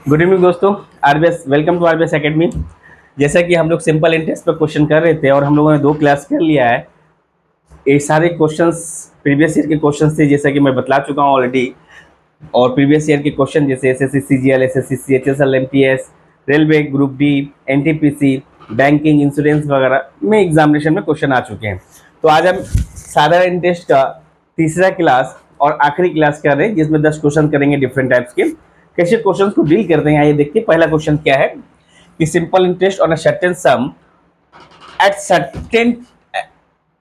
Good evening दोस्तों। RBS welcome to RBS academy. जैसा कि हम लोग सिंपल इंटरेस्ट पर क्वेश्चन कर रहे थे और हम लोगों ने 2 क्लास कर लिया है। ये सारे क्वेश्चंस प्रीवियस ईयर के क्वेश्चंस थे, जैसा कि मैं बतला चुका हूँ ऑलरेडी। और प्रीवियस ईयर के क्वेश्चन जैसे SSC CGL, SSC CHSL, MTS, railway, group D, NTPC, banking, insurance वगैरह में एग्जामिनेशन में क्वेश्चन आ चुके हैं। तो आज हम साधारण इंटरेस्ट का तीसरा क्लास और आखिरी क्लास कर रहे हैं, जिसमें 10 क्वेश्चन करेंगे डिफरेंट टाइप्स के। कैसे क्वेश्चन को डील करते हैं आइए देखते हैं। पहला क्वेश्चन क्या है कि simple interest on a certain sum at certain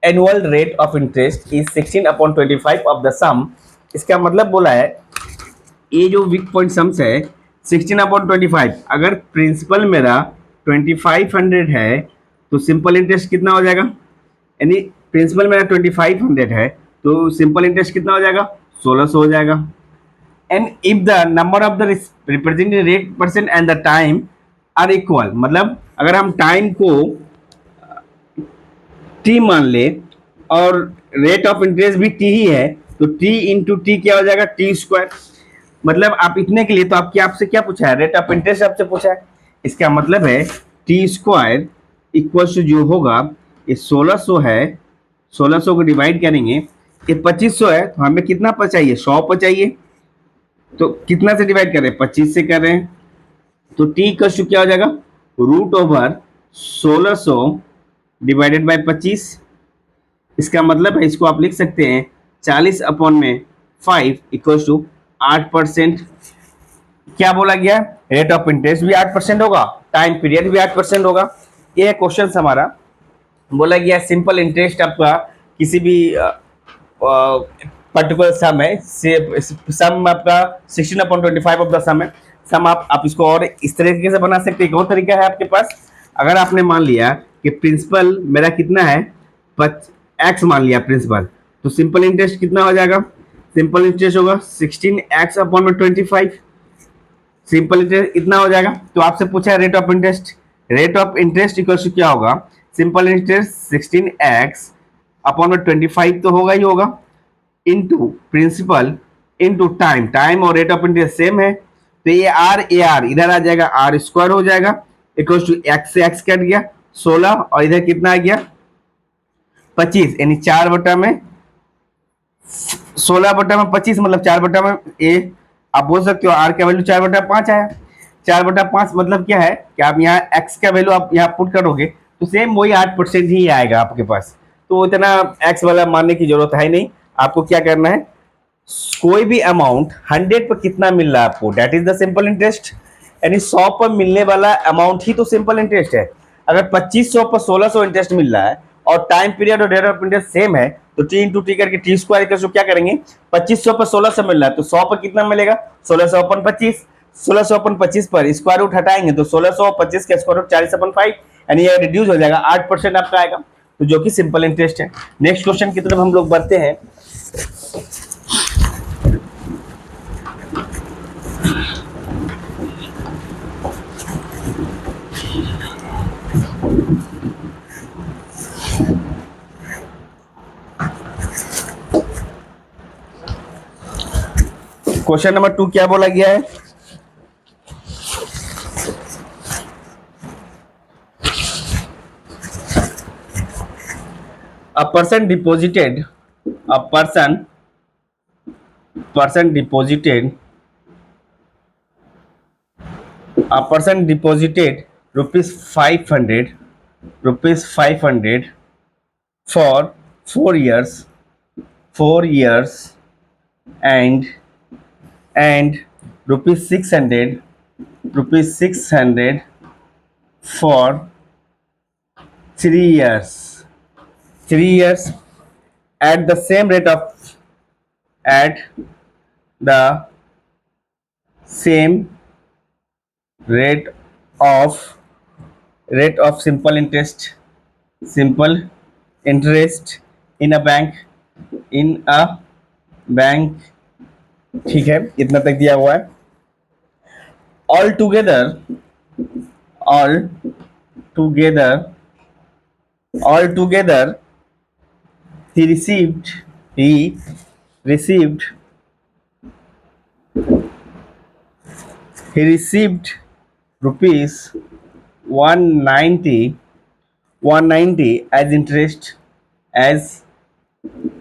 annual rate of interest is 16/25 of the sum. इसका मतलब बोला है ये जो वीक पॉइंट सम्स है 16/25, अगर प्रिंसिपल मेरा 2500 है तो सिंपल इंटरेस्ट कितना हो जाएगा, यानी प्रिंसिपल मेरा 2500 है तो सिंपल इंटरेस्ट कितना हो जाएगा, 1600 हो जाएगा। And if the number of the represented rate percent and the time are equal, मतलब अगर हम टाइम को टी मान ले और रेट ऑफ इंटरेस्ट भी टी ही है तो टी इंटू टी क्या हो जाएगा, टी स्क्वायर। मतलब आप इतने के लिए तो आपसे क्या पूछा है, रेट ऑफ इंटरेस्ट आपसे पूछा है। इसका मतलब है टी स्क्वायर इक्वल टू जो होगा ये 1600 है, 1600 को डिवाइड करेंगे, ये 2500 है तो हमें कितना पर चाहिए, 100 पर चाहिए। तो कितना से डिवाइड कर रहे हैं, 25 से कर रहे हैं। तो टी का क्या हो जाएगा, रूट ओवर 1600 डिवाइडेड बाय 25। इसका मतलब है इसको आप लिख सकते हैं 40/5 इक्वल टू 8%। क्या बोला गया, रेट ऑफ इंटरेस्ट भी 8% होगा, टाइम पीरियड भी 8% होगा। ये क्वेश्चन हमारा बोला गया सिंपल इंटरेस्ट आपका किसी भी पर्टिकुलर सम है, सम आपका 16/25 ऑफ द सम है। सम आप इसको और इस तरीके से बना सकते हैं। एक और तरीका है आपके पास, अगर आपने मान लिया कि प्रिंसिपल मेरा कितना है, एक्स मान लिया प्रिंसिपल, तो सिंपल इंटरेस्ट कितना हो जाएगा, सिंपल इंटरेस्ट होगा 16x/25। सिंपल इंटरेस्ट इतना हो जाएगा। तो आपसे पूछा है rate of interest equal to क्या होगा, सिंपल इंटरेस्ट 16x/25 तो होगा ही होगा, इनटू प्रिंसिपल इनटू टाइम और रेट ऑफ इंटरेस्ट सेम है तो ये आर ए आर इधर आ जाएगा, आर स्क्वायर हो जाएगा इक्वल टू एक्स से एक्स कट गया 16 और इधर कितना आ गया 25, यानी 16/25 मतलब 4/, ए आप बोल सकते हो आर का वैल्यू 4/5 आया। 4/5 मतलब क्या है कि आप यहाँ एक्स का वैल्यू आप यहाँ पुट करोगे तो सेम वही 8% ही आएगा आपके पास। तो इतना एक्स वाला मानने की जरूरत है नहीं। आपको क्या करना है, कोई भी अमाउंट 100 पर कितना मिल रहा है आपको, that is the simple interest. यानी 100 पर मिलने वाला अमाउंट ही तो सिंपल इंटरेस्ट है। अगर 2500 पर 1600 इंटरेस्ट मिल रहा है और टाइम पीरियड और रेट ऑफ इंटरेस्ट सेम है तो टी इंटू टी करके टी स्क्वायर इक्वल क्या करेंगे, 2500 पर 1600 मिल रहा है तो 100 पर कितना मिलेगा, 1600/25। 1600/25 पर स्क्वायर रूट हटाएंगे तो 1625 का स्क्वायर रूट 40/5, यानी ये रिड्यूस हो जाएगा, 8% आपका आएगा, तो जो कि सिंपल इंटरेस्ट है। नेक्स्ट क्वेश्चन की तरफ हम लोग बढ़ते हैं। क्वेश्चन नंबर 2 क्या बोला गया है, a person deposited rupees 500 for 4 years and rupees 600 for 3 years at the same rate of simple interest in a bank। ठीक है, इतना तक दिया हुआ है। All together he received he received rupees 190 190 as interest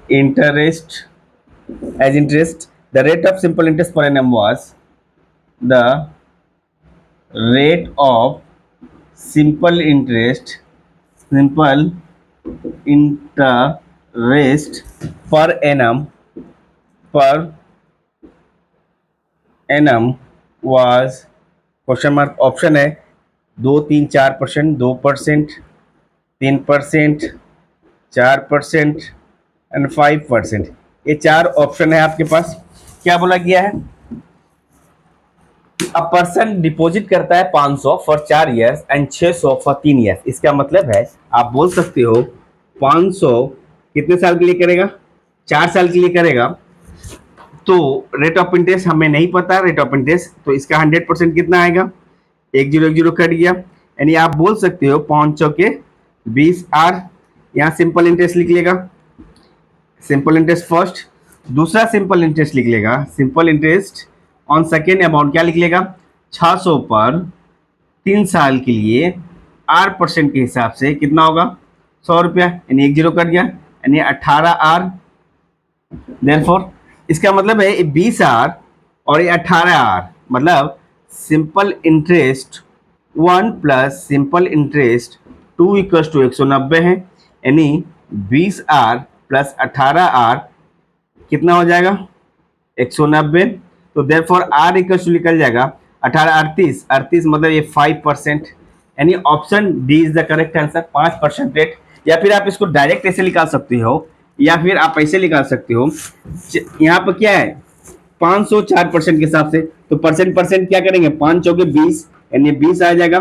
interest. The rate of simple interest per annum was the rate of simple interest simple interest per annum was question mark option है 2 3 4%, 2%, 3%, 4% and 5%। ये चार option है आपके पास। क्या बोला गया है? A person deposit करता है 500 for 4 years and 600 for 3 years. इसका मतलब है आप बोल सकते हो 500 कितने साल के लिए करेगा? 4 साल के लिए करेगा। तो रेट ऑफ इंटरेस्ट हमें नहीं पता, रेट ऑफ इंटरेस्ट, तो इसका 100% कितना आएगा? 1010 कट गया, यानी आप बोल सकते हो 500 के 20 आर। यहाँ सिंपल इंटरेस्ट लिख लेगा, सिंपल इंटरेस्ट फर्स्ट। दूसरा सिंपल इंटरेस्ट लिख लेगा, simple interest on second amount क्या लिख लेगा? 600 पर 3 साल के लिए R% के हिसाब से कितना होगा? 100 रुपया, यानी 10 कट गया, यानी 18 आर। देयरफॉर इसका मतलब है 20 आर और ये 18 आर, मतलब simple interest 1 plus simple interest 2 equals to 190 है, यानी 20 आर प्लस 18 आर कितना हो जाएगा? 190। तो देयरफॉर आर इक्वल्स टू निकल जाएगा 18 38 38, मतलब ये 5%, यानी option D is the correct answer, 5% rate. या फिर आप इसको डायरेक्ट ऐसे निकाल सकते हो, या फिर आप ऐसे निकाल सकते हो। यहाँ पर क्या है? 504% के हिसाब से, तो परसेंट क्या करेंगे? 5 चौके 20, यानी 20 आ जाएगा,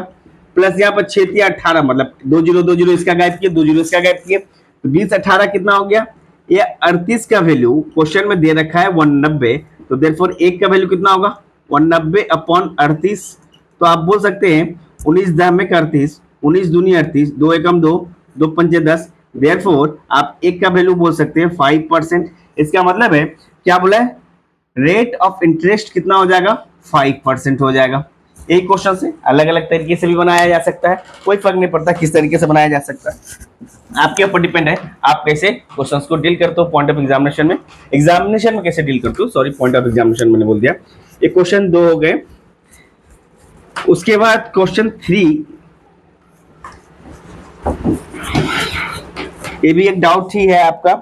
प्लस यहाँ पर 6 18, मतलब 20 इसका गायब किए, 20 इसका गायब किए, तो 20 18 कितना हो गया? ये 38 का वैल्यू क्वेश्चन में दे रखा है 190, तो देयरफॉर एक का वैल्यू कितना होगा? 190 अपॉन 38। तो आप बोल सकते हैं 19 दाम में 38, 19 दूनी 38, 2 एकम 2, 2 पंचे 10। देयरफॉर आप एक का वैल्यू बोल सकते हैं 5%। इसका मतलब है क्या बोला है? रेट ऑफ इंटरेस्ट कितना हो जाएगा? 5% हो जाएगा। एक क्वेश्चन से अलग अलग तरीके से भी बनाया जा सकता है, कोई फर्क नहीं पड़ता किस तरीके से बनाया जा सकता है, आपके ऊपर डिपेंड है आप कैसे क्वेश्चंस को डील करते हो पॉइंट ऑफ एग्जामिनेशन में। एग्जामिनेशन में कैसे डील करते हो, सॉरी पॉइंट ऑफ एग्जामिनेशन मैंने बोल दिया। ये क्वेश्चन 2 हो गए। उसके बाद क्वेश्चन 3, ये भी एक डाउट ही है आपका।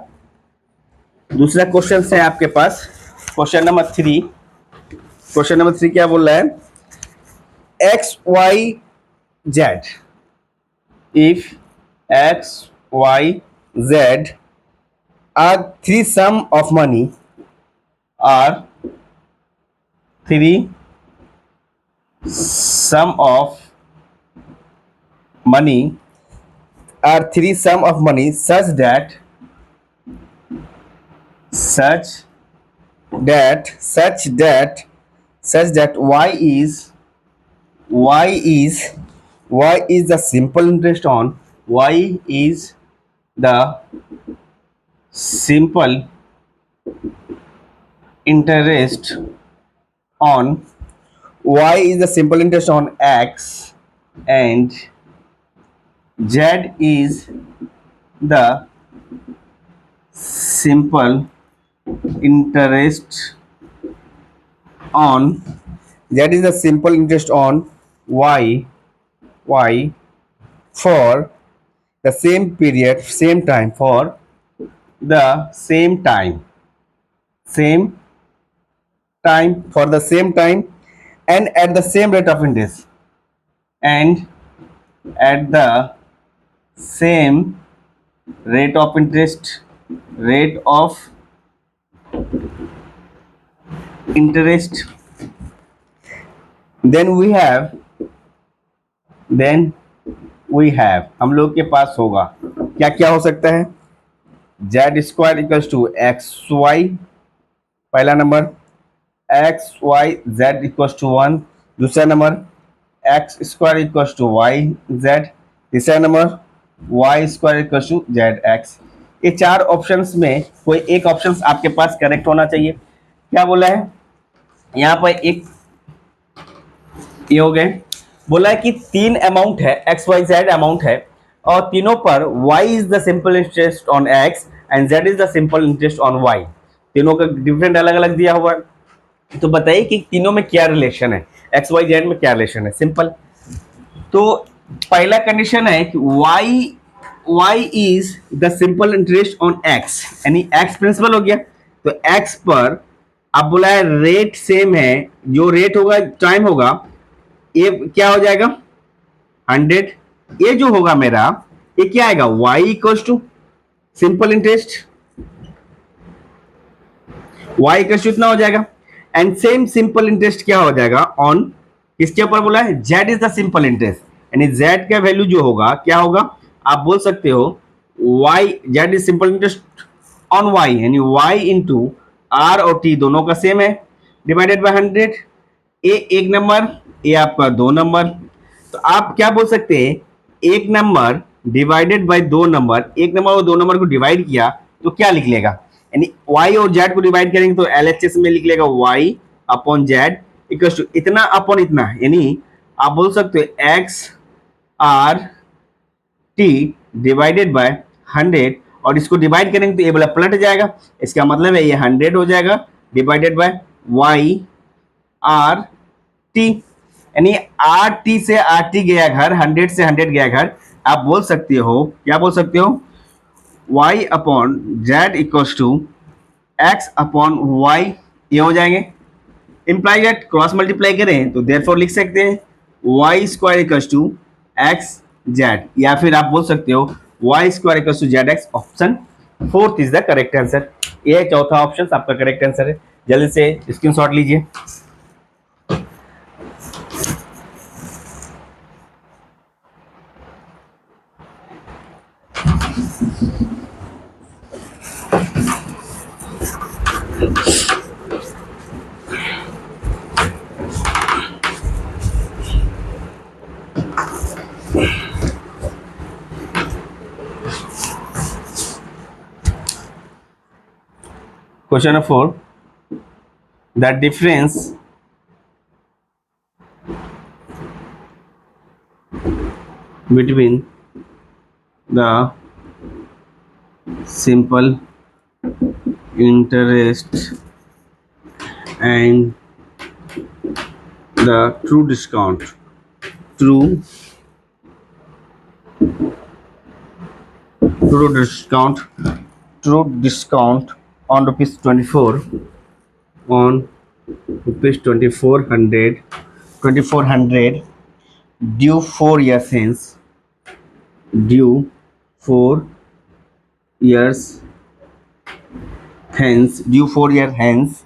दूसरा क्वेश्चन है आपके पास, क्वेश्चन नंबर 3। क्वेश्चन नंबर 3 क्या बोल रहा है? X Y Z, if X Y Z are three sum of money, are three sum of money, are three sum of money such that y is the simple interest on x, and z is the simple interest on y for the same period, same time, for the same time and at the same rate of interest, and at the same rate of interest, then we have हम लोग के पास होगा क्या क्या हो सकता है? Z square equals to X Y, पहला number, X Y Z equals to 1, दूसरा number X square equals to Y Z, तीसरा number Y square equals to Z X. ये चार ऑप्शंस में कोई एक ऑप्शन आपके पास करेक्ट होना चाहिए। क्या बोला है यहाँ पर? एक ये हो गए। बोला है कि तीन अमाउंट है, एक्स वाई जेड अमाउंट है, और तीनों पर y is the simple interest on x and z is the simple interest on y। तीनों का डिफरेंट अलग अलग दिया हुआ है। तो बताइए कि तीनों में क्या रिलेशन है, एक्स वाई जेड में क्या रिलेशन है। सिंपल। तो पहला कंडीशन है कि y is the simple interest on x, यानी x प्रिंसिपल हो गया। तो x पर अब बोला है रेट सेम है, जो रेट होगा टाइम होगा, ये क्या हो जाएगा 100। ये जो होगा मेरा, ये क्या आएगा y equal to simple interest, y equal to इतना हो जाएगा। एंड सेम सिंपल इंटरेस्ट क्या हो जाएगा ऑन, किसके ऊपर बोला है, z is the simple interest, यानी z का वैल्यू जो होगा क्या होगा, आप बोल सकते हो y, z is simple interest on y, यानी y इंटू r और t दोनों का सेम है, डिवाइडेड बाय 100। ए एक नंबर, ए आपका दो नंबर। तो आप क्या बोल सकते हैं, एक नंबर डिवाइडेड बाय दो नंबर, एक नंबर और दो नंबर को डिवाइड किया तो क्या लिख लेगा, यानी y और z को डिवाइड करेंगे तो LHS में लिख लेगा y upon z equal to इतना अपॉन इतना, यानी आप बोल सकते हो x r t divided by 100, और इसको डिवाइड करेंगे तो ये वाला पलट जाएगा, इसका मतलब है ये 100 हो जाएगा divided by y r t, यानी आर टी से आर टी गया घर, 100 से 100 गया घर। आप बोल सकते हो, क्या बोल सकते हो, y upon Z equals to X upon Y, ये हो जाएंगे। इंप्लाई दैट क्रॉस मल्टीप्लाई करें तो देयरफॉर लिख सकते हैं Y square equals to X Z, या फिर आप बोल सकते हो Y square equals to Z X. Option fourth is the correct answer. ये है चौथा ऑप्शन आपका करेक्ट आंसर है। जल्दी से स्क्रीनशॉट लीजिए। Question number 4. The difference between the simple interest and the true discount on rupees 24, on rupees 2400 due 4 years hence, due 4 years hence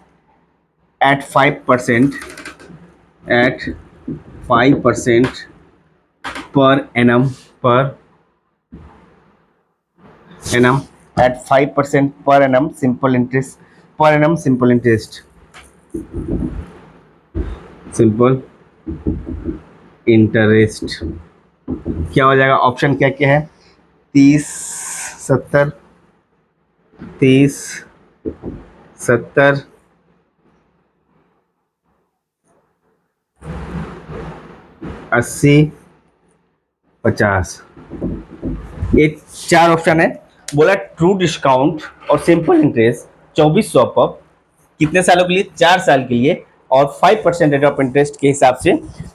at 5% per annum at 5% per annum simple interest क्या हो जाएगा। Option क्या क्या है, 30 70 80 50, ये चार option है। बोला ट्रू डिस्काउंट और सिंपल इंटरेस्ट 2400 पर कितने सालों के लिए, 4 साल के लिए, और 5% रेट ऑफ इंटरेस्ट के हिसाब से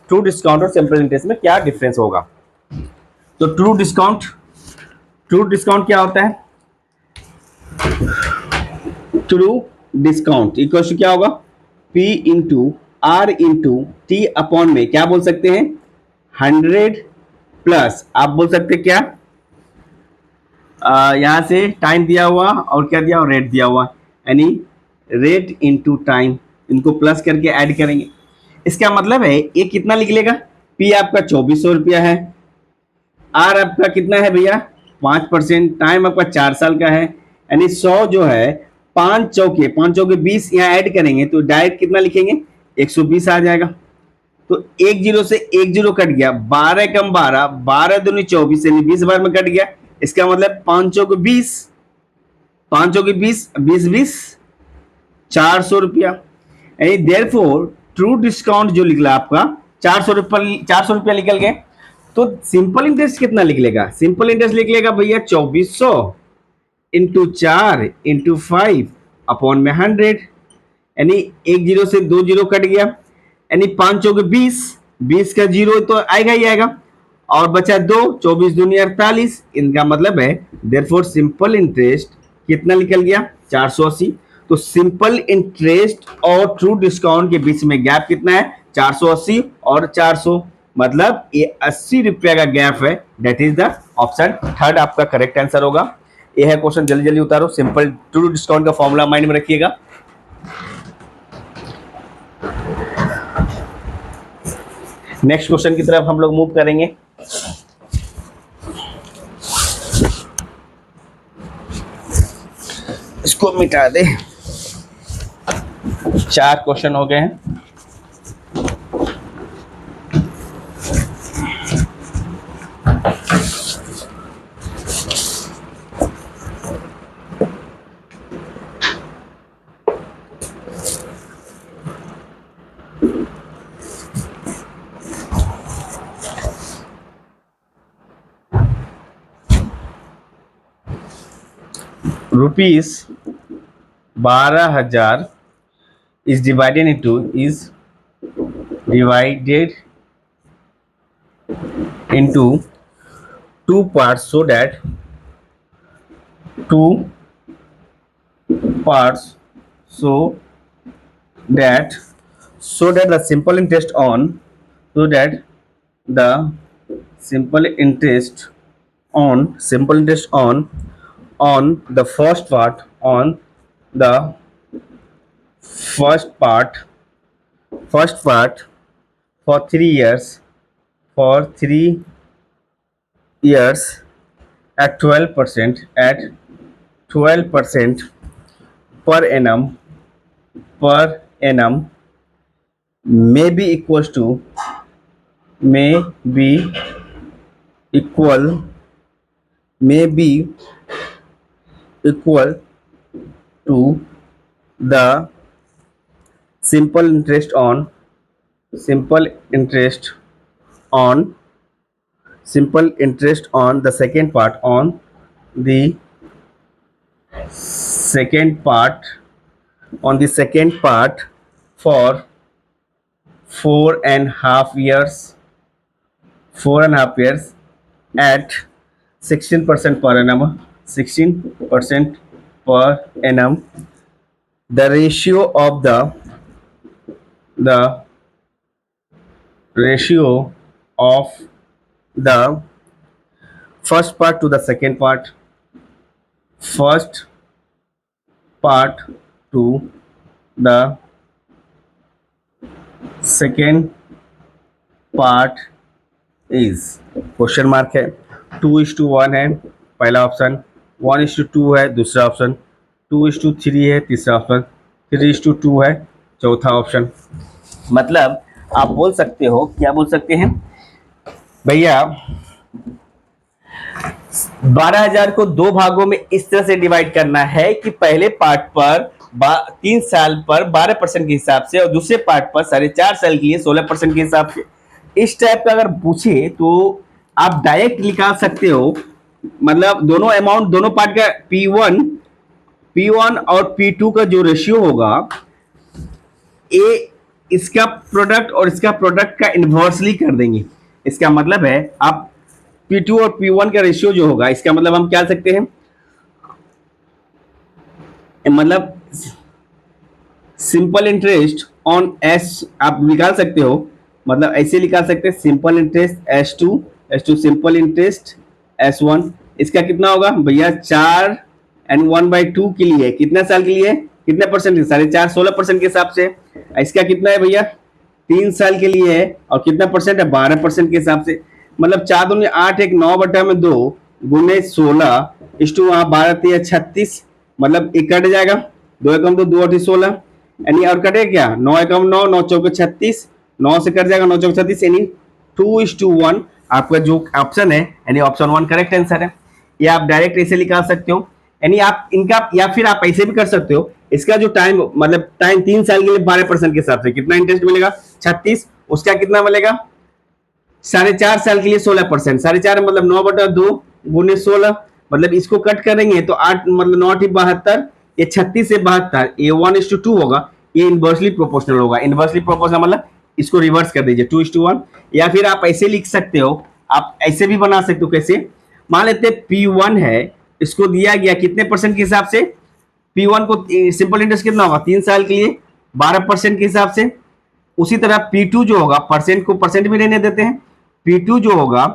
ट्रू डिस्काउंट और सिंपल इंटरेस्ट में क्या डिफरेंस होगा। तो ट्रू डिस्काउंट क्या होता है, ट्रू डिस्काउंट इक्वल टू क्या होगा, P into R into T upon में क्या बोल सकते हैं 100 प्लस, आप बोल सकते क्या, यहां से टाइम दिया हुआ और क्या दिया हुआ, रेट दिया हुआ, यानी रेट इंटू टाइम, इनको प्लस करके ऐड करेंगे। इसका मतलब है ये कितना लिख लेगा, पी आपका 2400 रुपया है, आर आपका कितना है भैया 5%, टाइम आपका 4 साल का है, यानी 100 जो है 5 चौके 20 यहाँ ऐड करेंगे तो डायरेक्ट कितना लिखेंगे 120 आ जाएगा। तो 1 जीरो से 1 जीरो कट गया, 12 कम 12, 12 दूनी 24, यानी 20 बार में कट गया। इसका मतलब 5 चौके 20, 5 चौके 20, 20 400 रुपया, यानी देयरफॉर ट्रू डिस्काउंट जो निकला आपका 400 रुपया निकल गए। तो सिंपल इंटरेस्ट कितना निकलेगा? सिंपल इंटरेस्ट निकलेगा भैया 2400 इंटू 4 इंटू 5 अपॉन में 100, यानी एक जीरो से दो जीरो कट गया, यानी 5 20 का जीरो तो आएगा ही आएगा, और बचा 2, 24 दूनी 48। इनका मतलब है देयरफॉर सिंपल इंटरेस्ट कितना निकल गया? 480। तो सिंपल इंटरेस्ट और ट्रू डिस्काउंट के बीच में गैप कितना है? 480 और 400, मतलब ये 80 रुपया का गैप है। That is the option third आपका करेक्ट आंसर होगा। ये है क्वेश्चन, जल्दी जल्दी उतारो। सिंपल ट्रू डिस्काउंट का फॉर्मूला माइंड में रखिएगा। नेक्स्ट क्वेश्चन की तरफ हम लोग मूव करेंगे। इसको मिटा दे। 4 क्वेश्चन हो गए हैं। Rupees 12,000 is divided into two parts, so that the simple interest on the first part for 3 years at 12% per annum may be equal to the simple interest on the second part for 4.5 years at 16% per annum. The ratio of the first part to the second part is question mark है। 2:1 है पहला option, 1:2 है दूसरा option, 2:3 है तीसरा option, 3:2 है चौथा option. मतलब आप बोल सकते हो, क्या बोल सकते हैं भैया, 12,000 को 2 भागों में इस तरह से डिवाइड करना है कि पहले पार्ट पर 3 साल पर 12% के हिसाब से और दूसरे पार्ट पर 4.5 साल के लिए 16% के हिसाब से। इस टाइप का अगर पूछे तो आप डायरेक्ट निकाल सकते हो। मतलब दोनों अमाउंट, दोनों पार्ट का P1 और P2 का जो रेशियो होगा, इसका प्रोडक्ट और इसका प्रोडक्ट का इन्वर्सली कर देंगे। इसका मतलब है आप P2 और P1 का रेशियो जो होगा, इसका मतलब हम क्या सकते हैं, मतलब सिंपल इंटरेस्ट ऑन एस आप निकाल सकते हो। मतलब ऐसे निकाल सकते हैं, simple interest S2 simple interest S1। इसका कितना होगा भैया, 4/1/2 के लिए कितना साल के लिए, कितने परसेंट, 4.5 16% के हिसाब से। इसका कितना है भैया, 3 साल के लिए है और कितना परसेंट है, 12% के हिसाब से। मतलब 4 दूनी 8, 1 9/2 गुने 16 इस्टू वहां 12 36, मतलब एक कट जाएगा, 2 एकम 2 2 16, यानी और कटे क्या, 9 एकम 9 9 चौके 36, 9 से कट जाएगा 9 चौके 36, यानी 2:1 आपका जो ऑप्शन है, यानी ऑप्शन 1 करेक्ट आंसर है। ये आप डायरेक्ट ऐसे निकाल सकते हो, यानी आप इनका, या फिर आप ऐसे भी कर सकते हो। इसका जो टाइम, मतलब टाइम 3 साल के लिए 12% के हिसाब से कितना इंटरेस्ट मिलेगा, 36, उसका कितना मिलेगा? 4.5 साल के लिए 16%, 4.5 मतलब 9/2 गुने 16, मतलब इसको कट करेंगे तो 8 मतलब 9×72, ये 36 से 72, ये 1:2 होगा, ये इनवर्सली प्रोपोर्शनल होगा। इनवर्सली प्रोपोर्शनल मतलब इसको रिवर्स कर दीजिए 2:1, या फिर आप ऐसे लिख सकते हो, आप ऐसे भी बना सकते हो। कैसे? मान लेते हैं P1 है, इसको दिया गया कितने परसेंट के हिसाब से? P1 को सिंपल इंटरेस्ट कितना होगा 3 साल के लिए 12% के हिसाब से। उसी तरह P2 जो होगा, परसेंट को परसेंट में रहने देते हैं, P2 जो होगा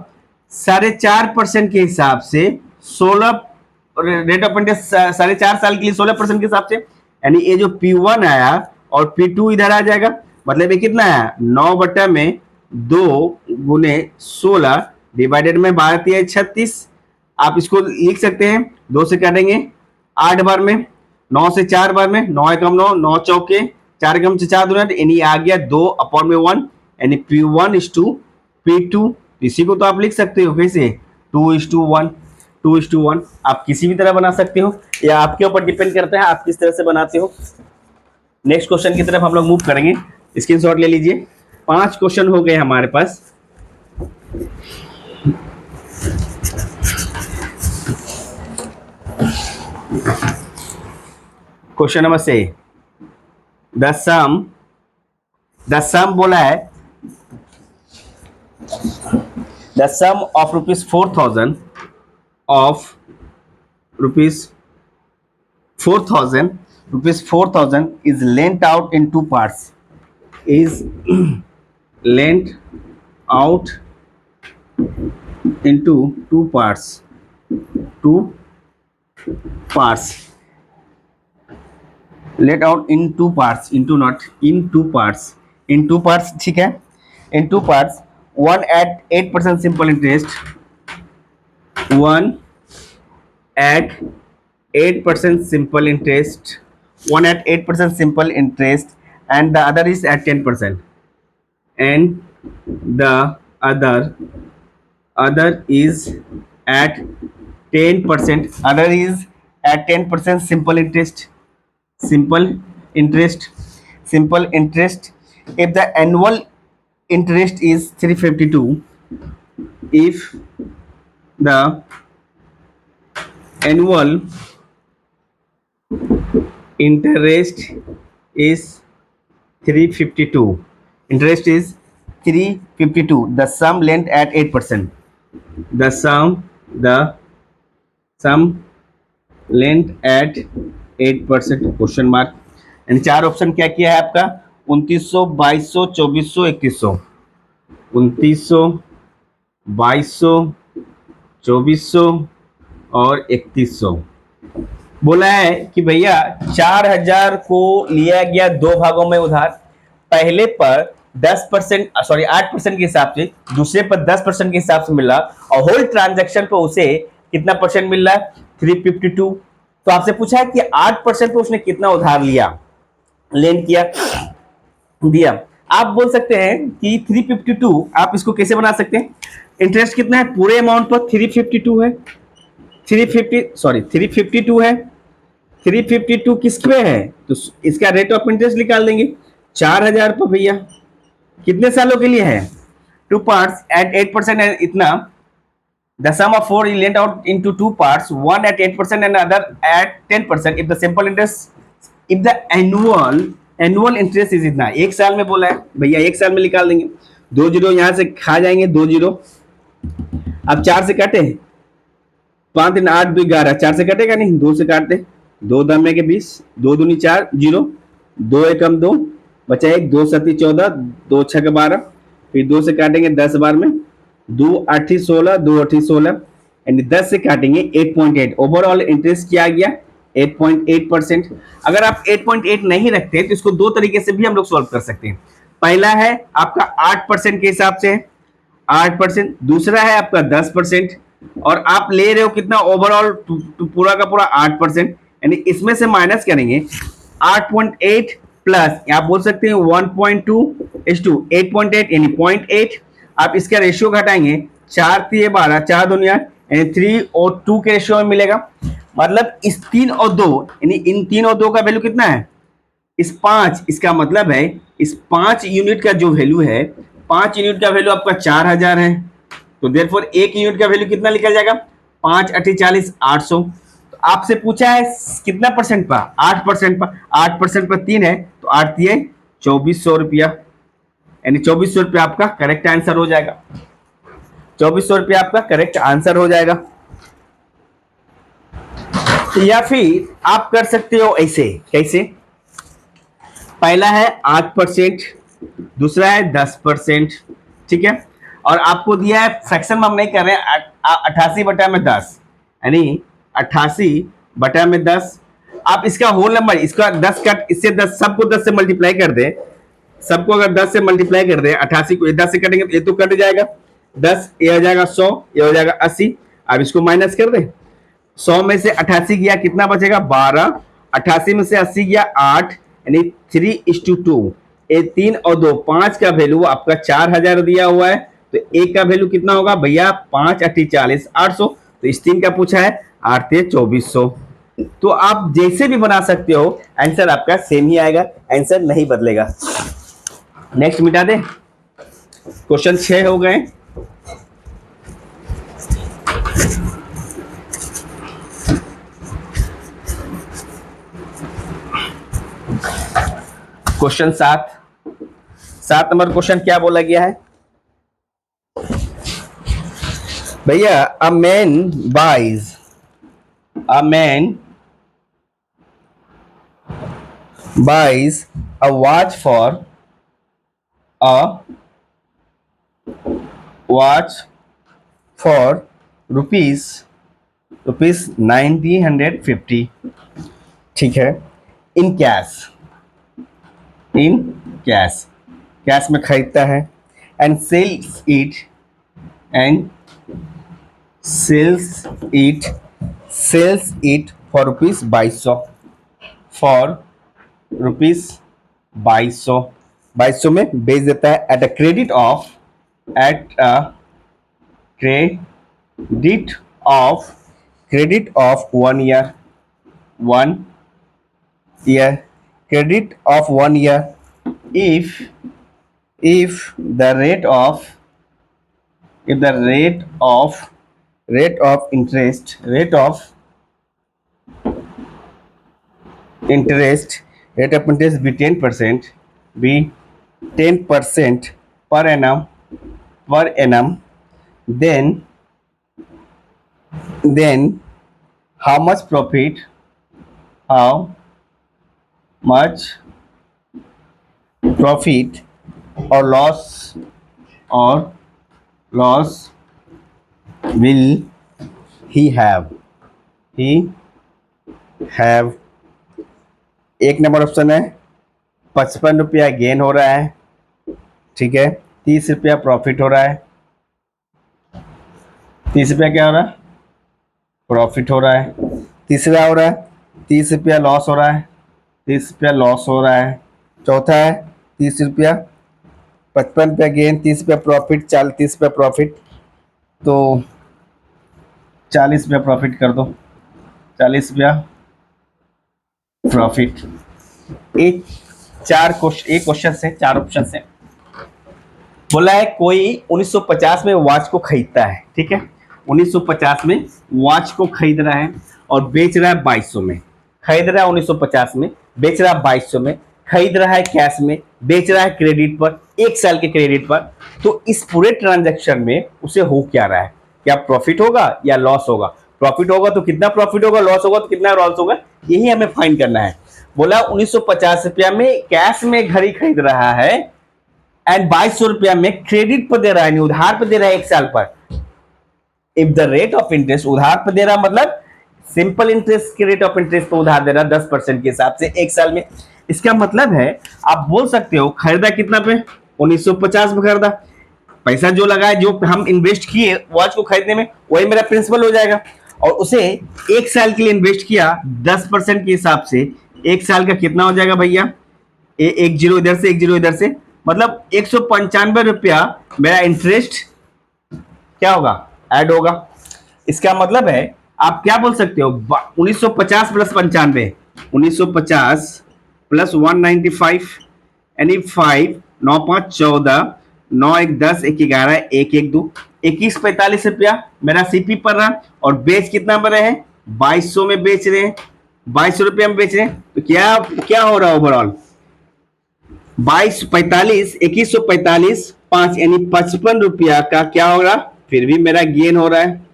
4.5% के हिसाब से 16, रेट ऑफ इंटरेस्ट 4.5 साल के लिए 16% के हिसाब से, यानी ये जो P1 आया और P2 इधर आ जाएगा, मतलब ये कितना है 9/2 गुने 16 डिवाइडेड में 12×36। आप इसको लिख सकते हैं, 2 से काटेंगे 8 बार में, 9 से 4 बार में, 9 एकम 9, 9 चौके 4 एकम से 4 दूना, यानी आ गया 2/1, यानी P1:P2। इसी को तो आप लिख सकते हो कैसे 2:1, 2:1। आप किसी भी तरह बना सकते हो, या आपके ऊपर डिपेंड करता है आप किस तरह से बनाते हो। नेक्स्ट क्वेश्चन की तरफ हम लोग मूव करेंगे, स्क्रीनशॉट ले लीजिए। 5 क्वेश्चन हो गए हमारे पास। क्वेश्चन नंबर 6, द सम बोला है, the sum of ₹4,000 is lent out in two parts, is lent out into two parts, let out in two parts, into not in two parts, in two parts, ठीक है, in two parts, one at 8% simple interest, one at 8% simple interest, one at 8% simple interest, and the other is at 10%, and the other is at 10%, other is at 10% simple interest, if the annual interest is 352, if the annual interest is 352, the sum lent at 8%, the sum lent at 8%, question mark. यानी 4 option क्या किया है आपका 2900, 2200, 2400, 3100, 2900, 2200, 2400 और 3100। बोला है कि भैया 4000 को लिया गया 2 भागों में उधार, पहले पर 10% सॉरी 8% के हिसाब से, दूसरे पर 10% के हिसाब से मिला, और होल ट्रांजैक्शन पर उसे कितना परसेंट मिल रहा है 352। तो आपसे पूछा है कि 8% पे उसने कितना उधार लिया, लेन किया, दिया। आप बोल सकते हैं कि 352, आप इसको कैसे बना सकते हैं, इंटरेस्ट कितना है पूरे अमाउंट पर 352 है, 352 है, 352 किस पे है, तो इसका रेट ऑफ इंटरेस्ट निकाल देंगे 4000 पर। भैया कितने सालों के लिए है, 2 पार्ट्स एट 8% है इतना। The sum of 4 is lent out into 2 parts, one at 8% and other at 10%. If the simple interest, if the annual interest is इतना, 1 साल में बोला है भैया, 1 साल में निकाल देंगे, 2 जीरो यहाँ से खा जाएंगे, 2 जीरो, अब 4 से काटे, 5 3 8 2 11, 4 से कटेगा नहीं, 2 से काट दे, 2 दमे के 20, 2 दूनी 4 जीरो, 2 एकम 2 बचा 1, 2 सती 14, 2 छक 12, फिर 2 से काटेंगे 10 बार में, 2 8 16, 2 8 16, यानी 10 से काटेंगे 8.8। ओवरऑल इंटरेस्ट क्या आ गया 8.8%। अगर आप 8.8 नहीं रखते तो इसको 2 तरीके से भी हम लोग सॉल्व कर सकते हैं। पहला है आपका 8% के हिसाब से 8%, दूसरा है आपका 10%, और आप ले रहे हो कितना ओवरऑल पूरा का पूरा 8%, यानी इसमें से माइनस करेंगे 8.8 प्लस आप बोल सकते हैं 1.2 8.8 यानी 0.8। आप इसका रेशियो घटाएंगे 4 3 12, 4 दुनिया यानी 3 और 2 के रेशियो में मिलेगा। मतलब इस 3 और 2 यानी इन 3 और 2 का वैल्यू कितना है, इस 5, इसका मतलब है इस 5 यूनिट का जो वैल्यू है, 5 यूनिट का वैल्यू आपका 4000 है, तो देयरफॉर 1 यूनिट का वैल्यू कितना निकल जाएगा, 5 अठी 40 800। तो आपसे पूछा है कितना परसेंट पर, 8% पर, 8% पर 3 है तो 8 दिए 2400 रुपया, यानी 2400 रुपया आपका करेक्ट आंसर हो जाएगा। 2400 रुपया आपका करेक्ट आंसर हो जाएगा। या फिर आप कर सकते हो ऐसे, कैसे, पहला है 8%, दूसरा है 10%, ठीक है, और आपको दिया है फ्रैक्शन में हम नहीं कर रहे हैं, 88/10, यानी 88/10। आप इसका होल नंबर, इसका 10 कट, इससे 10, सबको 10 से मल्टीप्लाई कर दे, सबको अगर 10 से मल्टीप्लाई कर दे, 88 को 10 से कटेंगे तो ये तो कट जाएगा, 10 ये हो जाएगा 100, ये हो जाएगा 80। अब इसको माइनस कर दे, 100 में से 88 गया कितना बचेगा 12, 88 में से 80 गया 8, यानी 3:2, ये 3 और 2 5 का वैल्यू आपका 4000 दिया हुआ है, तो एक का वैल्यू कितना होगा भैया, 5 अठी 40 800, तो इस 3 का पूछा है 8 × 2400। तो आप जैसे भी बना सकते हो, आंसर आपका सेम ही आएगा, आंसर नहीं बदलेगा। नेक्स्ट मिटा दे, क्वेश्चन 6 हो गए। क्वेश्चन 7 नंबर क्वेश्चन क्या बोला गया है भैया, a man buys a watch for rupees 1950, ठीक है, इन कैश में खरीदता है, and sells it for rupees 2200 में बेच देता है, at a credit of 1 year, credit of 1 year, if the rate of interest be 10% per annum, then how much profit or loss will he have? एक number option है 55 रुपया gain हो रहा है, ठीक है, 30 रुपया प्रॉफिट हो रहा है, 30 रुपया क्या हो रहा है, प्रॉफिट हो रहा है, तीसरा हो रहा है 30 रुपया लॉस हो रहा है, 30 रुपया लॉस हो रहा है, चौथा है 30 रुपया, 55 रुपया गेन, 30 रुपया प्रॉफिट, 30 रुपया प्रॉफिट, तो 40 रुपया प्रॉफिट कर दो, 40 रुपया प्रॉफिट। एक क्वेश्चन से 4 ऑप्शन से बोला है, कोई 1950 में वॉच को खरीदता है, ठीक है, 1950 में वॉच को खरीद रहा है और बेच रहा है 2200 में, खरीद रहा है 1950 में, बेच रहा है 2200 में, खरीद रहा है कैश में, बेच रहा है क्रेडिट पर, 1 साल के क्रेडिट पर। तो इस पूरे ट्रांजैक्शन में उसे हो क्या रहा है, क्या प्रॉफिट होगा या लॉस होगा, प्रॉफिट होगा तो कितना प्रॉफिट होगा, लॉस होगा तो कितना लॉस होगा, यही हमें फाइंड करना है। बोला 1950 रुपया में कैश में घड़ी खरीद रहा है एंड 2200 रुपया में क्रेडिट पर दे रहा है, उधार पर दे रहा है 1 साल पर। If the rate of interest, उधार पर दे रहा मतलब सिंपल इंटरेस्ट के रेट ऑफ इंटरेस्ट पर उधार दे रहा 10% के हिसाब से 1 साल में। इसका मतलब है आप बोल सकते हो खरीदा कितना पे, 1950 में खरीदा, पैसा जो लगा है, जो हम इन्वेस्ट किए वॉच को खरीदने में, वही मेरा प्रिंसिपल हो जाएगा, और उसे 1 साल के लिए इन्वेस्ट किया 10% के हिसाब से, 1 साल का कितना हो जाएगा भैया, एक जीरो इधर से, एक जीरो इधर से, मतलब 195 रुपया मेरा इंटरेस्ट क्या होगा, ऐड होगा। इसका मतलब है आप क्या बोल सकते हो, 1950 प्लस 95, 1950 प्लस 195 यानी 5, 9 5 14, 9 1 10, 1 11, 1 1 2, 2145 रुपया मेरा सीपी पड़ रहा, और बेच कितना में रहे हैं, 2200 में बेच रहे हैं, 2200 रुपया में बेच रहे हैं। तो क्या क्या हो रहा है ओवरऑल, 2245, 2145 5 यानी 55 रुपया का क्या हो रहा, फिर भी मेरा गेन हो रहा है।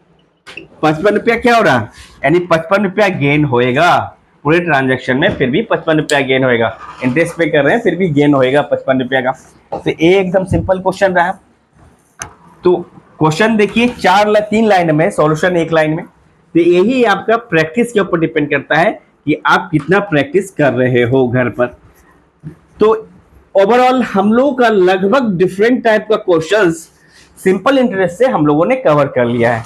55 रुपया क्या हो रहा है, यानी 55 रुपया गेन होएगा पूरे ट्रांजेक्शन में, फिर भी 55 रुपया गेन होएगा। इंटरेस्ट पे कर रहे हैं फिर भी गेन होएगा 55 रुपया का। तो ये एकदम सिंपल क्वेश्चन रहा। तो क्वेश्चन देखिए 3 लाइन में, सॉल्यूशन 1 लाइन में। तो यही आपका प्रैक्टिस के ऊपर डिपेंड करता है कि आप कितना प्रैक्टिस कर रहे हो घर पर। तो ओवरऑल हम लोगों का लगभग डिफरेंट टाइप का क्वेश्चंस सिंपल इंटरेस्ट से हम लोगों ने कवर कर लिया है।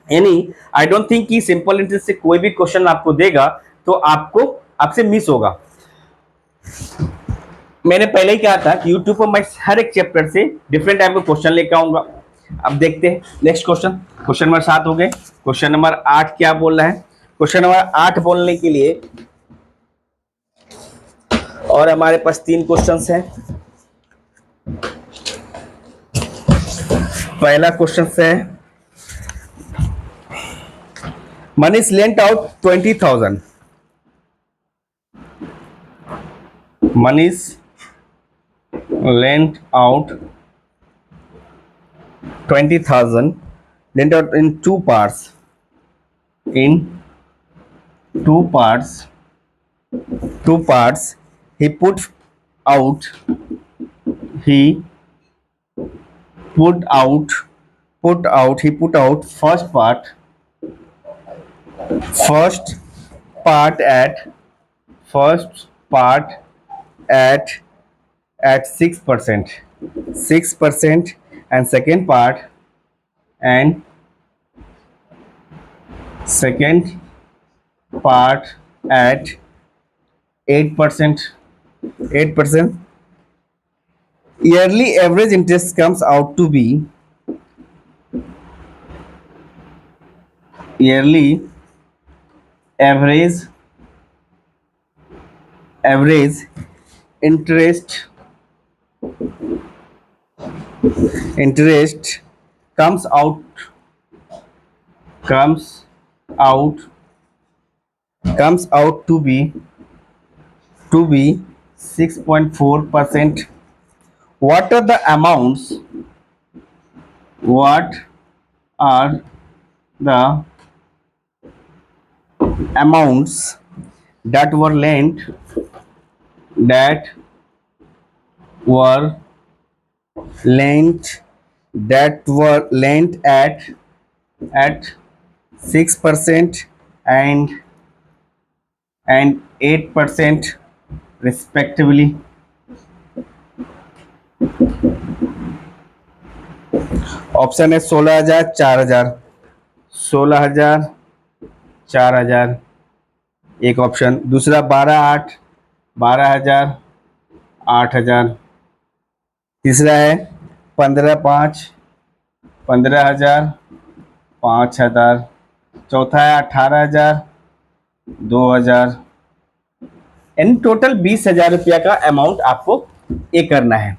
यानी आई डोंट थिंक कि सिंपल इंटरेस्ट से कोई भी क्वेश्चन आपको देगा तो आपसे मिस होगा। मैंने पहले ही कहा था कि यूट्यूब पर मैं हर एक चैप्टर से डिफरेंट टाइप का क्वेश्चन लेकर आऊंगा। अब देखते हैं नेक्स्ट क्वेश्चन नंबर 7 हो गए। क्वेश्चन नंबर 8 क्या बोल रहा है, क्वेश्चन नंबर 8 बोलने के लिए और हमारे पास 3 क्वेश्चंस हैं। पहला क्वेश्चन है, money is lent out 20,000, money is lent out 20,000, lent out in two parts, he put out first part at 6%, and second part at 8%. Yearly average interest comes out to be, yearly average interest comes out to be 6.4%. What are the amounts that were lent at 6% and 8% respectively? Option है 16,000, 4,000, 16,000, 4,000 एक option. दूसरा 12,800, 12,000, 8,000। तीसरा है 15,500, 15,000, 5,000। चौथा है 18,000, 2,000। यानी total 20,000 रुपया का अमाउंट आपको ये करना है।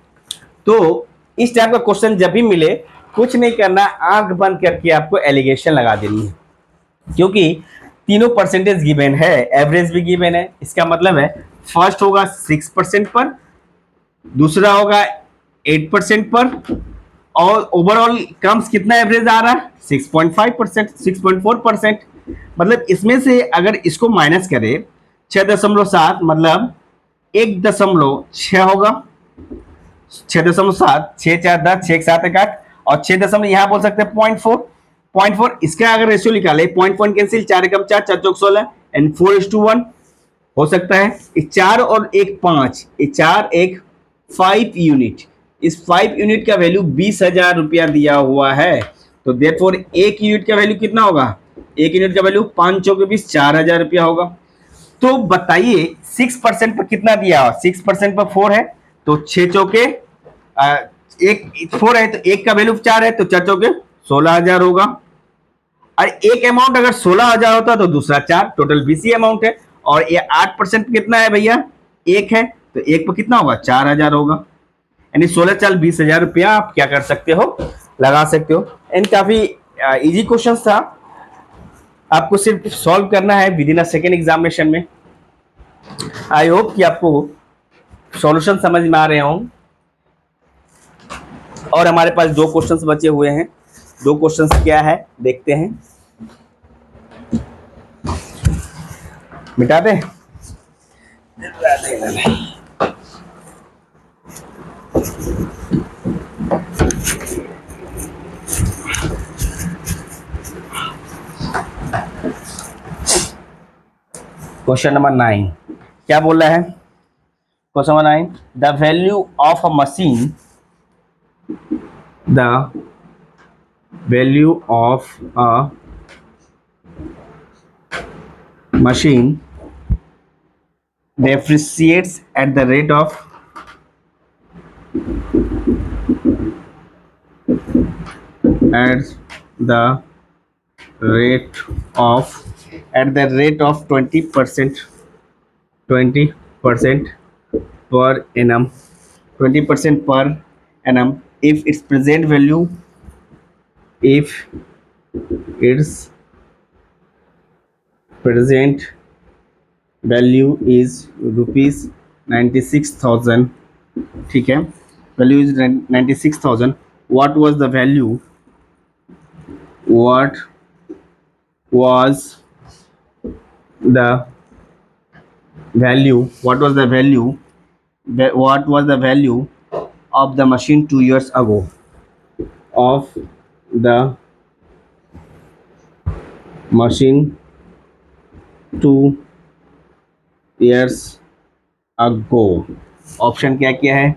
तो इस टाइप का क्वेश्चन जब भी मिले कुछ नहीं करना, आंख बंद करके आपको एलिगेशन लगा देनी है, क्योंकि तीनों परसेंटेज गिवन है, एवरेज भी गिवन है। इसका मतलब है फर्स्ट होगा 6% पर, दूसरा होगा 8% पर, और ओवरऑल कम्स कितना एवरेज आ रहा है 6.5%, 6.4%। मतलब इसमें से अगर इसको माइनस करें 6.7, मतलब 1.6 होगा। 6.7, 6 4 10, 6 7 8, और 6 यहाँ बोल सकते हैं 0.4। इसका अगर रेशियो निकाले 0.1 कैंसिल, 4 एकम 4, 4 चौक 16 एंड 4:1 हो सकता है। 4 और 1 5, 4 1 5 यूनिट। इस 5 यूनिट का वैल्यू 20,000 रुपया दिया हुआ है। तो देयरफॉर 1 यूनिट का वैल्यू कितना होगा, 1 यूनिट का वैल्यू 5 चौके 20, 4,000 रुपया होगा। तो बताइए 6% पर कितना दिया हुआ, 6% पर 4 है तो 6 चौके 1 4 है तो 1 का वैल्यू 4 है तो 4 चौके 16,000 होगा। और एक अमाउंट अगर 16,000 होता तो दूसरा 4, टोटल 20 अमाउंट है। और ये 8% कितना है भैया, 1 है तो एक पर कितना होगा, 4000 होगा। यानी 16 चाल 20,000 रुपया आप क्या कर सकते हो, लगा सकते हो। एंड काफी इजी क्वेश्चन था, आपको सिर्फ सॉल्व करना है within a second examination में। आई होप कि आपको सॉल्यूशन समझ में आ रहे हों। और हमारे पास 2 क्वेश्चंस बचे हुए हैं। 2 क्वेश्चंस क्या है देखते हैं, मिटा दें। क्वेश्चन नंबर 9 क्या बोल रहा है, question number 9, the value of a machine, the value of a machine depreciates at the rate of the rate at the rate of 20% 20% per annum, 20% per annum if its present value, if its present value is rupees 96,000, ठीक है, value is 96,000, what was the value, what was the value, what was the value, what was the value of the machine 2 years ago, of the machine 2 years ago। Option क्या क्या है,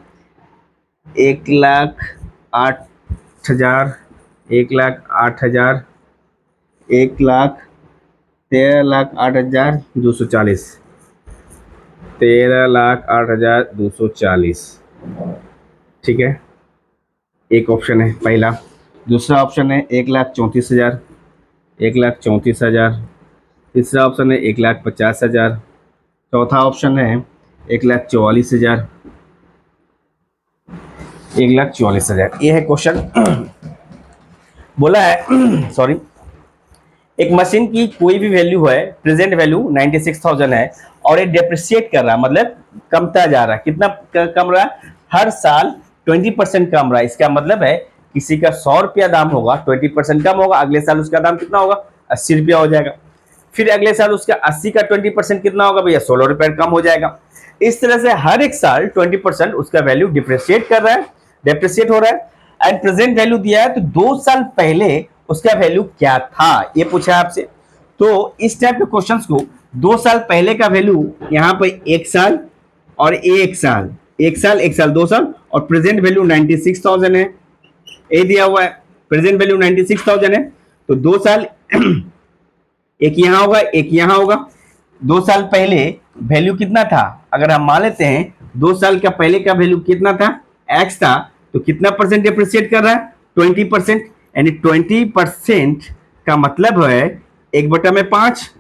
1,08,000, 1,08,000, 1,13,08,240, 13,08,240, ठीक है, एक option है पहला। दूसरा ऑप्शन है 1,34,000, 1,34,000। तीसरा ऑप्शन है 1,50,000। चौथा ऑप्शन है 1,44,000, 1,44,000। ये है क्वेश्चन। बोला है सॉरी, एक मशीन की कोई भी वैल्यू है, प्रेजेंट वैल्यू 96,000 है और ये डेप्रिसिएट कर रहा है, मतलब कमता जा रहा है। कितना कम रहा है, हर साल 20% कम रहा है। इसका मतलब है किसी का 100 रुपया दाम होगा, 20% कम होगा, अगले साल उसका दाम कितना होगा, 80 रुपया हो जाएगा। फिर अगले साल उसका 80 का 20% कितना होगा भैया, 16 रुपया कम हो जाएगा। इस तरह से हर एक साल 20% उसका वैल्यू डिप्रिशिएट कर रहा है, डेप्रिशिएट हो रहा है। एंड प्रेजेंट वैल्यू दिया है, तो 2 साल पहले उसका वैल्यू क्या था ये पूछा है आपसे। तो इस टाइप के क्वेश्चंस को 2 साल पहले का वैल्यू यहाँ पे 1 साल और 1 साल, 1 साल 1 साल 2 साल, और प्रेजेंट वैल्यू 96,000 है, ये दिया हुआ है। प्रेजेंट वैल्यू 96,000 है, तो 2 साल एक यहाँ होगा, एक यहाँ होगा। 2 साल पहले वैल्यू कितना था, अगर हम मान लेते हैं 2 साल का पहले का वैल्यू कितना था, एक्स था, तो कितना परसेंट डिप्रिशिएट कर रहा है, 20%। यानी 20% का मतलब है 1/5।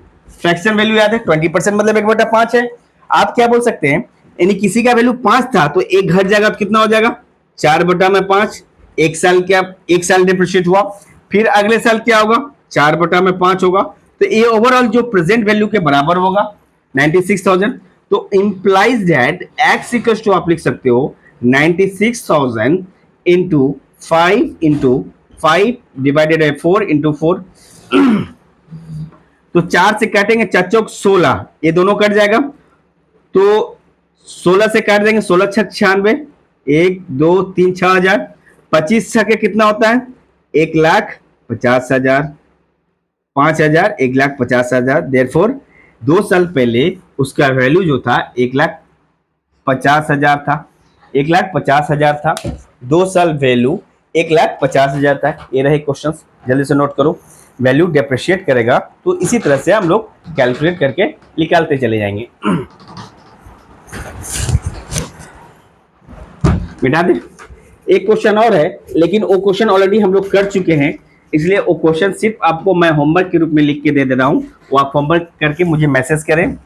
फ्रैक्शन वैल्यू याद है, 20% मतलब 1/5 है। आप क्या बोल सकते हैं, यानी किसी का वैल्यू 5 था तो एक घट जाएगा, तो कितना हो जाएगा, 4/5। एक साल क्या, 1 साल डिप्रिशिएट हुआ, फिर अगले साल क्या होगा, 4/5 होगा। तो ये ओवरऑल जो प्रेजेंट वैल्यू के बराबर होगा 96,000। तो implies that X equals to, आप लिख सकते हो 96,000 इंटू 5 डिवाइडेड बाई 4 इंटू 4। तो 4 से काटेंगे, 4 चौक 16, ये दोनों कट जाएगा। तो 16 से काट देंगे, 16 छक 96, 1 2 3 6,000, 25 छके कितना होता है, 1,50,000, 5,000, 1,50,000। देयरफॉर 2 साल पहले उसका वैल्यू जो था 1,50,000 था, 1,50,000 था। 2 साल वैल्यू 1,50,000 था। ये रहे क्वेश्चंस, जल्दी से नोट करो। वैल्यू डेप्रिशिएट करेगा तो इसी तरह से हम लोग कैलकुलेट करके निकालते चले जाएंगे। मिटा दे। एक क्वेश्चन और है, लेकिन वो क्वेश्चन ऑलरेडी हम लोग कर चुके हैं, इसलिए वो क्वेश्चन सिर्फ आपको मैं होमवर्क के रूप में लिख के दे रहा हूं। वो आप होमवर्क करके मुझे मैसेज करें,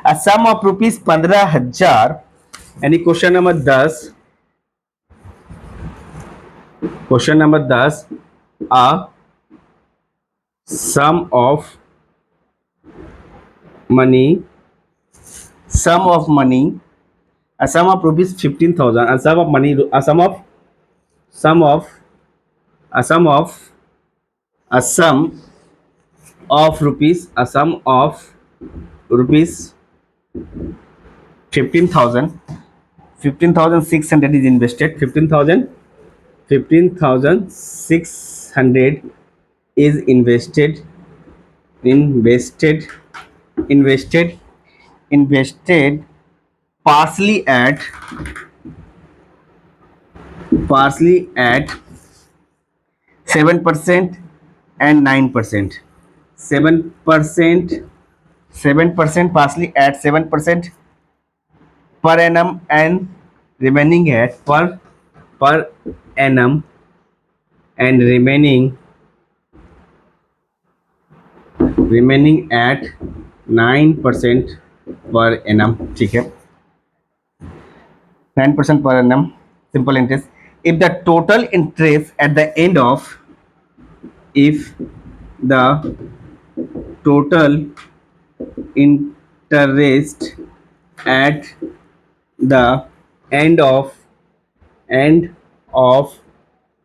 अ सम ऑफ रुपीज 15,000 यानी question number 10, question number 10, a sum of money, sum of money, a sum of rupees 15,000, a sum of money, a sum of sum of a sum of a sum of rupees, a sum of rupees 15,000, 15,600 is invested, 15,000, 15,600 is invested partially at 7% and 9%. 7%, 7% partially at 7% per annum and remaining at per annum and remaining at 9% per annum. ठीक है, 9% per annum, simple interest. If the total interest at the end of, if the total interest at the end of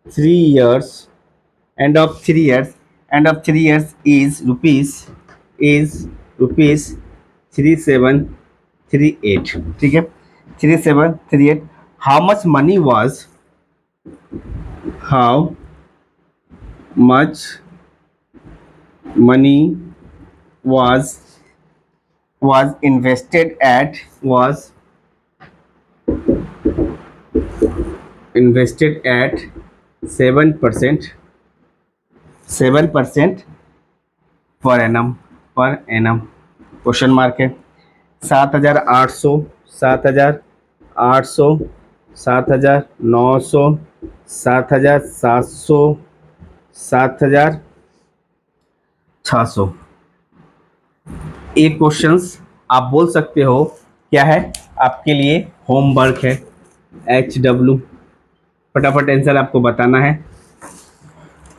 3 years, end of 3 years is rupees 3738. ठीक है, 3738. how much money was invested at 7% per annum. Question mark है. 7,800, 7,800, 7,900, 7,700, 7,600. ये questions आप बोल सकते हो क्या है, आपके लिए होमवर्क है. HW फटाफट आंसर आपको बताना है.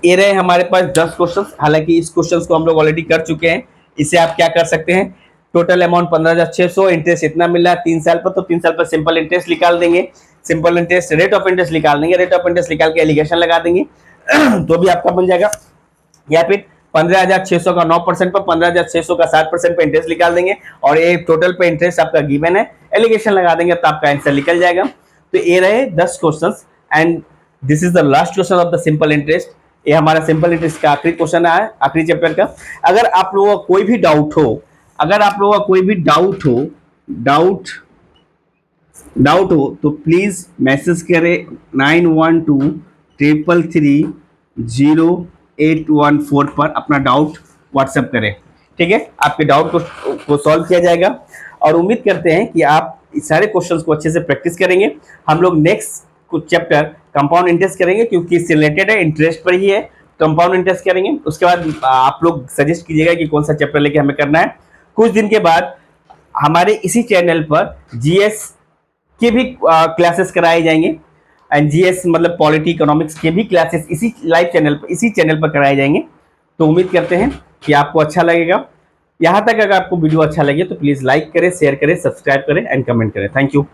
ये रहे हमारे पास 10 क्वेश्चंस. हालांकि इस क्वेश्चंस को हम लोग ऑलरेडी कर चुके हैं. इसे आप क्या कर सकते हैं, टोटल अमाउंट 15,600, इंटरेस्ट इतना मिल रहा है 3 साल पर, तो 3 साल पर सिंपल इंटरेस्ट निकाल देंगे. Simple interest, rate of interest निकाल देंगे. रेट ऑफ इंटरेस्ट निकाल के एलिगेशन लगा देंगे तो भी आपका बन जाएगा. या फिर 15,600 का 9% पर, 15,600 का 7% पर इंटरेस्ट निकाल देंगे और ये टोटल पे इंटरेस्ट आपका गिवन है, एलिगेशन लगा देंगे तो आपका आंसर निकल जाएगा. तो ये रहे 10 questions and this is the last question of the simple interest. ये हमारा सिंपल इंटरेस्ट का आखिरी क्वेश्चन है, आखिरी चैप्टर का. अगर आप लोगों का कोई भी डाउट हो, तो प्लीज मैसेज करें 9123330814 पर, अपना डाउट व्हाट्सएप करें. ठीक है, आपके डाउट को सॉल्व किया जाएगा और उम्मीद करते हैं कि आप इस सारे क्वेश्चंस को अच्छे से प्रैक्टिस करेंगे. हम लोग नेक्स्ट कुछ चैप्टर कंपाउंड इंटरेस्ट करेंगे क्योंकि इससे रिलेटेड है, इंटरेस्ट पर ही है. कंपाउंड इंटरेस्ट करेंगे, उसके बाद आप लोग सजेस्ट कीजिएगा कि कौन सा चैप्टर लेके हमें करना है. कुछ दिन के बाद हमारे इसी चैनल पर जीएस के भी क्लासेस कराए जाएंगे एंड जीएस मतलब पॉलिटी इकोनॉमिक्स के भी क्लासेस इसी लाइव चैनल पर, इसी चैनल पर कराए जाएंगे. तो उम्मीद करते हैं कि आपको अच्छा लगेगा. यहाँ तक अगर आपको वीडियो अच्छा लगे तो प्लीज़ लाइक करें, शेयर करें, सब्सक्राइब करें एंड कमेंट करें. Thank you.